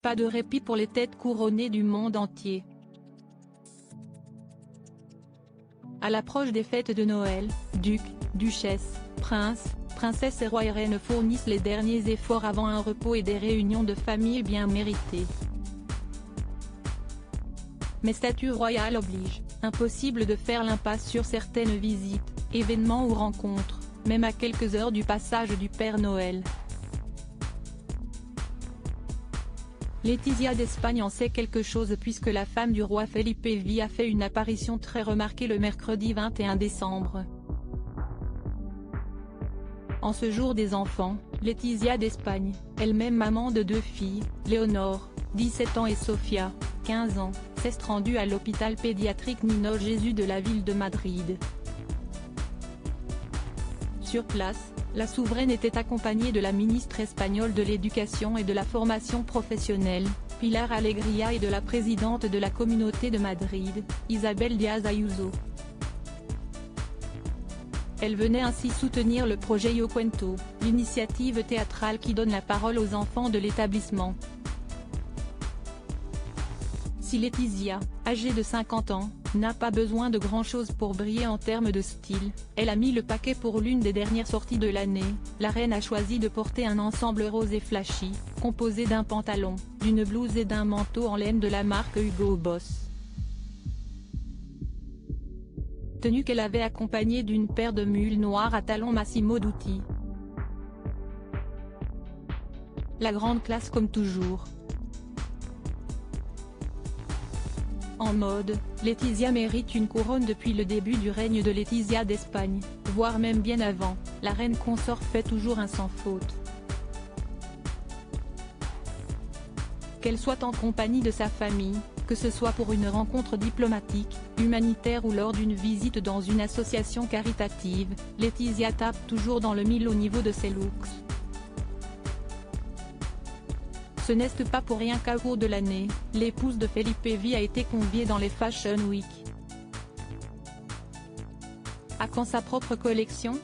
Pas de répit pour les têtes couronnées du monde entier. À l'approche des fêtes de Noël, ducs, duchesses, princes, princesses et rois et reines fournissent les derniers efforts avant un repos et des réunions de famille bien méritées. Mais statut royal oblige, impossible de faire l'impasse sur certaines visites, événements ou rencontres, même à quelques heures du passage du Père Noël. Laetitia d'Espagne en sait quelque chose puisque la femme du roi Felipe V a fait une apparition très remarquée le mercredi 21 décembre. En ce jour des enfants, Laetitia d'Espagne, elle-même maman de 2 filles, Léonore, 17 ans et Sofia, 15 ans, s'est rendue à l'hôpital pédiatrique Niño Jesús de la ville de Madrid. Sur place, la souveraine était accompagnée de la ministre espagnole de l'Éducation et de la Formation professionnelle, Pilar Alegría et de la présidente de la Communauté de Madrid, Isabel Díaz Ayuso. Elle venait ainsi soutenir le projet Yo Cuento, l'initiative théâtrale qui donne la parole aux enfants de l'établissement. Si Laetitia, âgée de 50 ans, n'a pas besoin de grand-chose pour briller en termes de style, elle a mis le paquet pour l'une des dernières sorties de l'année. La reine a choisi de porter un ensemble rose et flashy, composé d'un pantalon, d'une blouse et d'un manteau en laine de la marque Hugo Boss. Tenue qu'elle avait accompagnée d'une paire de mules noires à talons Massimo Dutti. La grande classe comme toujours. En mode, Laetitia mérite une couronne depuis le début du règne de Laetitia d'Espagne, voire même bien avant, la reine consort fait toujours un sans faute. Qu'elle soit en compagnie de sa famille, que ce soit pour une rencontre diplomatique, humanitaire ou lors d'une visite dans une association caritative, Laetitia tape toujours dans le mille au niveau de ses looks. Ce n'est pas pour rien qu'à court de l'année, l'épouse de Felipe V a été conviée dans les Fashion Week. À quand sa propre collection ?